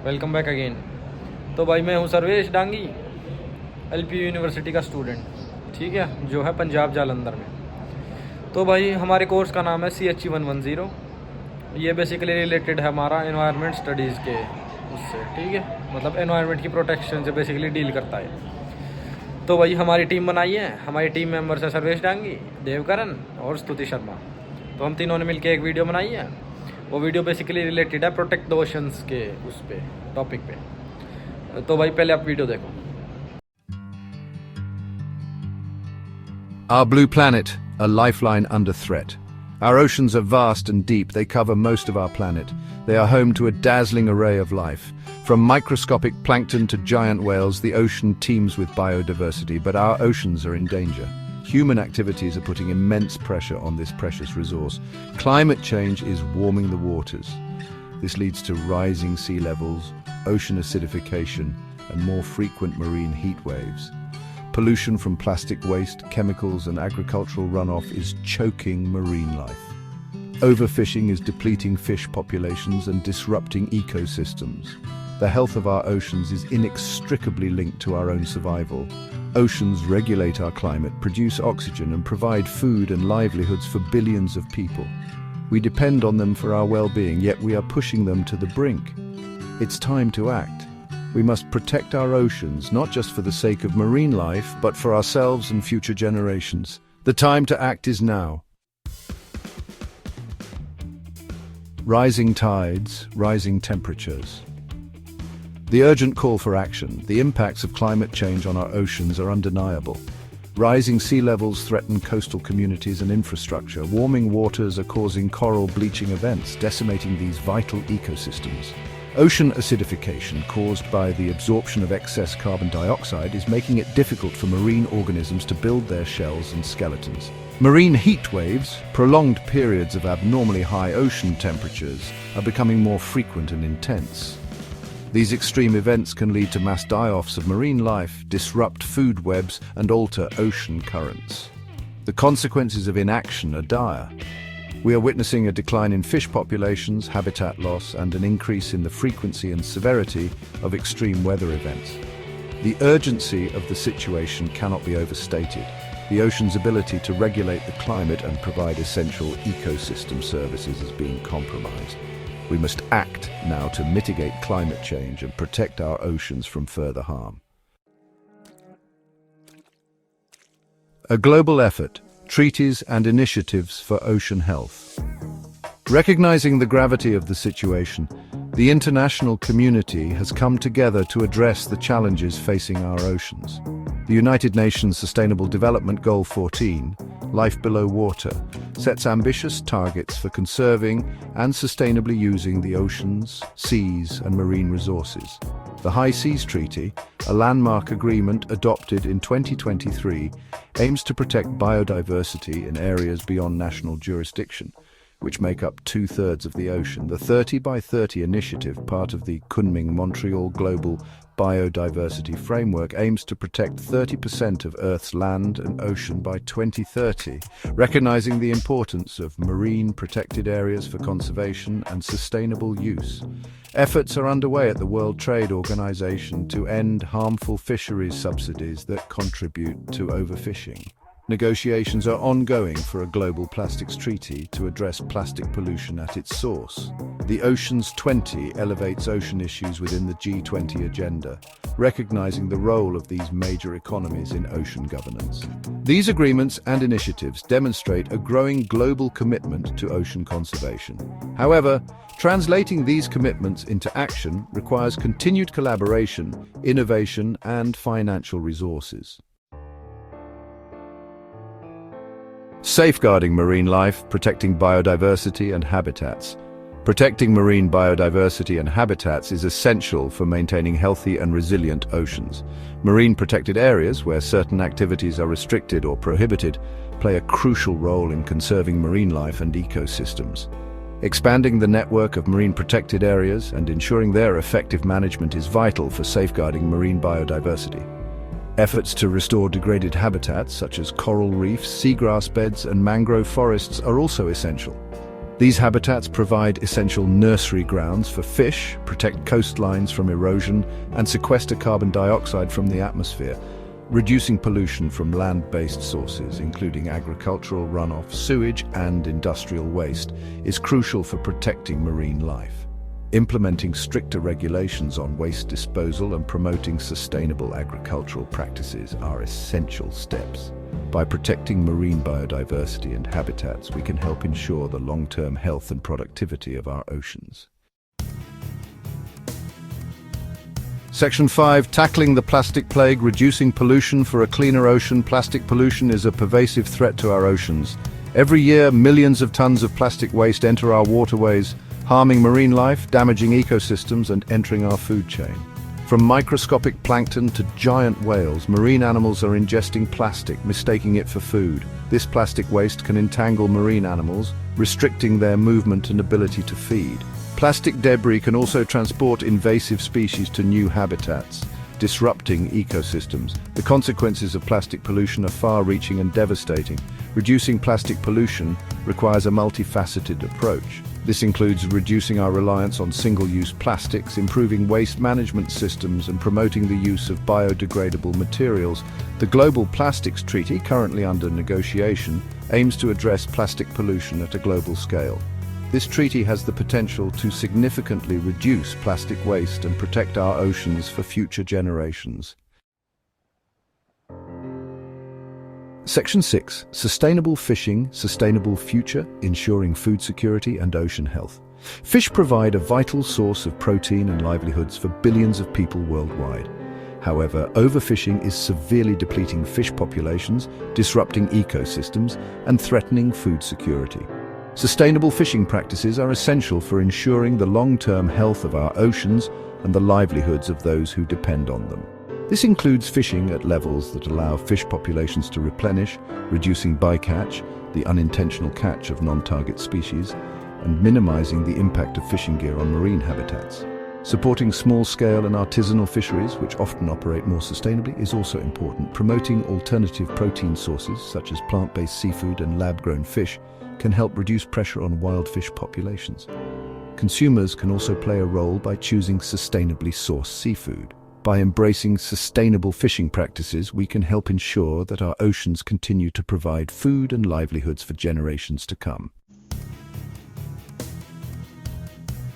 Welcome back again. तो भाई मैं हूँ सर्वेश डांगी, एलपी यूनिवर्सिटी का स्टूडेंट, ठीक है, जो है पंजाब जालंधर में। तो भाई हमारे कोर्स का नाम है CHE 110। ये बेसिकली रिलेटेड है हमारा एनवायरनमेंट स्टडीज़ के उससे, ठीक है, मतलब एनवायरनमेंट की प्रोटेक्शन से बेसिकली डील करता है। तो भाई हमारी टीम बनाई है, हमारी टीम मेंबर्स है सर्वेश डांगी, देवकरण और स्तुति शर्मा। तो हम तीनों ने मिलकर एक वीडियो बनाई है। वो वीडियो बेसिकली रिलेटेड है प्रोटेक्ट द ओशंस के उस पे टॉपिक पे। तो भाई पहले आप वीडियो देखो। Our blue planet, a lifeline under threat. Our oceans are vast and deep. They cover most of our planet. They are home to a dazzling array of life. From microscopic plankton to giant whales, the ocean teems with biodiversity, but our oceans are in danger. Human activities are putting immense pressure on this precious resource. Climate change is warming the waters. This leads to rising sea levels, ocean acidification, and more frequent marine heat waves. Pollution from plastic waste, chemicals, and agricultural runoff is choking marine life. Overfishing is depleting fish populations and disrupting ecosystems. The health of our oceans is inextricably linked to our own survival. Oceans regulate our climate, produce oxygen, and provide food and livelihoods for billions of people. We depend on them for our well-being, yet we are pushing them to the brink. It's time to act. We must protect our oceans, not just for the sake of marine life, but for ourselves and future generations. The time to act is now. Rising tides, rising temperatures. The urgent call for action, the impacts of climate change on our oceans are undeniable. Rising sea levels threaten coastal communities and infrastructure. Warming waters are causing coral bleaching events, decimating these vital ecosystems. Ocean acidification, caused by the absorption of excess carbon dioxide, is making it difficult for marine organisms to build their shells and skeletons. Marine heat waves, prolonged periods of abnormally high ocean temperatures, are becoming more frequent and intense. These extreme events can lead to mass die-offs of marine life, disrupt food webs, and alter ocean currents. The consequences of inaction are dire. We are witnessing a decline in fish populations, habitat loss, and an increase in the frequency and severity of extreme weather events. The urgency of the situation cannot be overstated. The ocean's ability to regulate the climate and provide essential ecosystem services is being compromised. We must act now to mitigate climate change and protect our oceans from further harm. A global effort, treaties and initiatives for ocean health. Recognizing the gravity of the situation, the international community has come together to address the challenges facing our oceans. The United Nations Sustainable Development Goal 14, Life Below Water, sets ambitious targets for conserving and sustainably using the oceans, seas, and marine resources. The High Seas Treaty, a landmark agreement adopted in 2023, aims to protect biodiversity in areas beyond national jurisdiction, which make up 2/3 of the ocean. The 30 by 30 initiative, part of the Kunming-Montreal Global Biodiversity Framework, aims to protect 30% of Earth's land and ocean by 2030, recognizing the importance of marine protected areas for conservation and sustainable use. Efforts are underway at the World Trade Organization to end harmful fisheries subsidies that contribute to overfishing. Negotiations are ongoing for a global plastics treaty to address plastic pollution at its source. The Oceans 20 elevates ocean issues within the G20 agenda, recognizing the role of these major economies in ocean governance. These agreements and initiatives demonstrate a growing global commitment to ocean conservation. However, translating these commitments into action requires continued collaboration, innovation, and financial resources. Safeguarding marine life, protecting biodiversity and habitats. Protecting marine biodiversity and habitats is essential for maintaining healthy and resilient oceans. Marine protected areas, where certain activities are restricted or prohibited, play a crucial role in conserving marine life and ecosystems. Expanding the network of marine protected areas and ensuring their effective management is vital for safeguarding marine biodiversity. Efforts to restore degraded habitats such as coral reefs, seagrass beds, and mangrove forests are also essential. These habitats provide essential nursery grounds for fish, protect coastlines from erosion, and sequester carbon dioxide from the atmosphere. Reducing pollution from land-based sources, including agricultural runoff, sewage, and industrial waste, is crucial for protecting marine life. Implementing stricter regulations on waste disposal and promoting sustainable agricultural practices are essential steps. By protecting marine biodiversity and habitats, we can help ensure the long-term health and productivity of our oceans. Section 5. Tackling the plastic plague, reducing pollution for a cleaner ocean. Plastic pollution is a pervasive threat to our oceans. Every year, millions of tons of plastic waste enter our waterways, harming marine life, damaging ecosystems, and entering our food chain. From microscopic plankton to giant whales, marine animals are ingesting plastic, mistaking it for food. This plastic waste can entangle marine animals, restricting their movement and ability to feed. Plastic debris can also transport invasive species to new habitats, disrupting ecosystems. The consequences of plastic pollution are far-reaching and devastating. Reducing plastic pollution requires a multifaceted approach. This includes reducing our reliance on single-use plastics, improving waste management systems, and promoting the use of biodegradable materials. The Global Plastics Treaty, currently under negotiation, aims to address plastic pollution at a global scale. This treaty has the potential to significantly reduce plastic waste and protect our oceans for future generations. Section 6. Sustainable fishing, sustainable future, ensuring food security and ocean health. Fish provide a vital source of protein and livelihoods for billions of people worldwide. However, overfishing is severely depleting fish populations, disrupting ecosystems, and threatening food security. Sustainable fishing practices are essential for ensuring the long-term health of our oceans and the livelihoods of those who depend on them. This includes fishing at levels that allow fish populations to replenish, reducing bycatch, the unintentional catch of non-target species, and minimizing the impact of fishing gear on marine habitats. Supporting small-scale and artisanal fisheries, which often operate more sustainably, is also important. Promoting alternative protein sources, such as plant-based seafood and lab-grown fish, can help reduce pressure on wild fish populations. Consumers can also play a role by choosing sustainably sourced seafood. By embracing sustainable fishing practices, we can help ensure that our oceans continue to provide food and livelihoods for generations to come.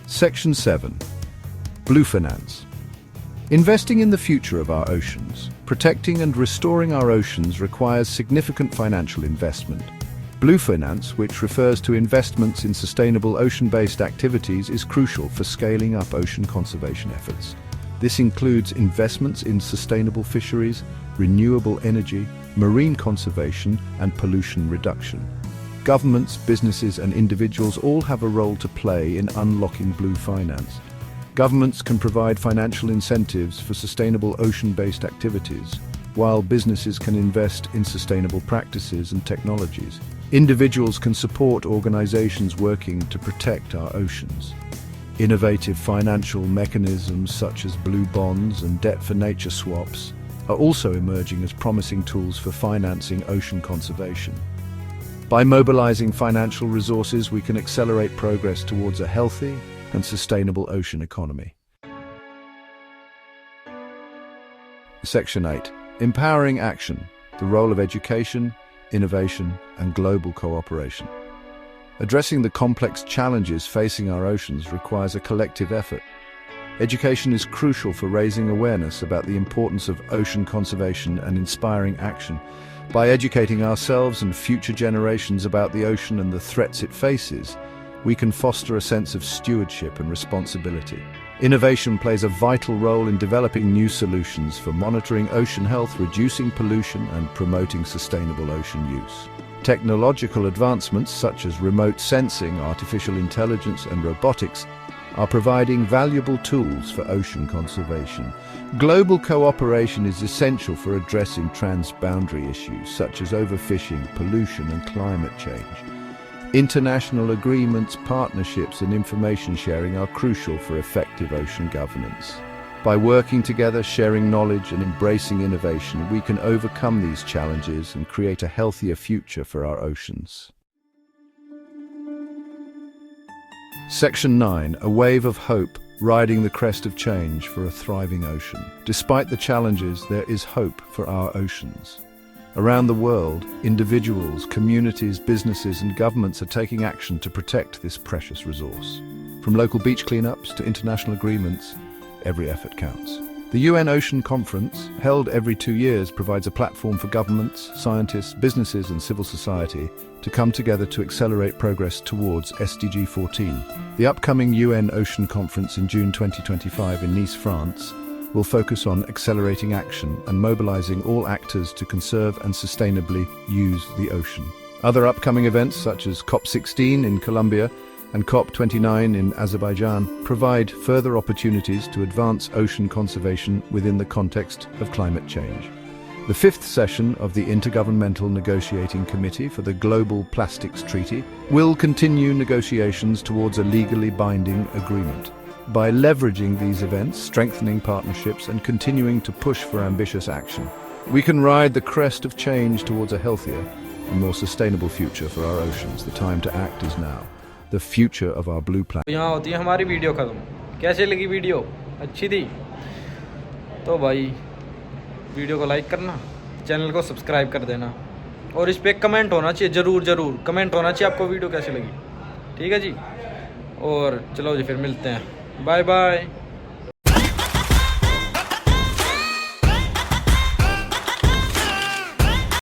Section 7. Blue Finance. Investing in the future of our oceans. Protecting and restoring our oceans requires significant financial investment. Blue finance, which refers to investments in sustainable ocean-based activities, is crucial for scaling up ocean conservation efforts. This includes investments in sustainable fisheries, renewable energy, marine conservation, and pollution reduction. Governments, businesses, and individuals all have a role to play in unlocking blue finance. Governments can provide financial incentives for sustainable ocean-based activities, while businesses can invest in sustainable practices and technologies. Individuals can support organizations working to protect our oceans. Innovative financial mechanisms such as blue bonds and debt-for-nature swaps are also emerging as promising tools for financing ocean conservation. By mobilizing financial resources, we can accelerate progress towards a healthy and sustainable ocean economy. Section 8. Empowering action, the role of education, innovation, and global cooperation. Addressing the complex challenges facing our oceans requires a collective effort. Education is crucial for raising awareness about the importance of ocean conservation and inspiring action. By educating ourselves and future generations about the ocean and the threats it faces, we can foster a sense of stewardship and responsibility. Innovation plays a vital role in developing new solutions for monitoring ocean health, reducing pollution, and promoting sustainable ocean use. Technological advancements such as remote sensing, artificial intelligence, and robotics are providing valuable tools for ocean conservation. Global cooperation is essential for addressing transboundary issues such as overfishing, pollution, and climate change. International agreements, partnerships, and information sharing are crucial for effective ocean governance. By working together, sharing knowledge, and embracing innovation, we can overcome these challenges and create a healthier future for our oceans. Section 9, a wave of hope riding the crest of change for a thriving ocean. Despite the challenges, there is hope for our oceans. Around the world, individuals, communities, businesses and governments are taking action to protect this precious resource. From local beach cleanups to international agreements, every effort counts. The UN Ocean Conference, held every 2 years, provides a platform for governments, scientists, businesses and civil society to come together to accelerate progress towards SDG 14. The upcoming UN Ocean Conference in June 2025 in Nice, France, will focus on accelerating action and mobilizing all actors to conserve and sustainably use the ocean. Other upcoming events such as COP16 in Colombia and COP29 in Azerbaijan provide further opportunities to advance ocean conservation within the context of climate change. The 5th session of the Intergovernmental Negotiating Committee for the Global Plastics Treaty will continue negotiations towards a legally binding agreement. By leveraging these events, strengthening partnerships and continuing to push for ambitious action, we can ride the crest of change towards a healthier and more sustainable future for our oceans. The time to act is now. The future of our blue planet. यहाँ होती है हमारी video ख़त्म। कैसे लगी video? अच्छी थी? तो भाई वीडियो को लाइक करना, चैनल को सब्सक्राइब कर देना और इस पर कमेंट होना चाहिए, ज़रूर कमेंट होना चाहिए आपको वीडियो कैसी लगी। ठीक है जी, और चलो जी फिर मिलते हैं। Bye bye.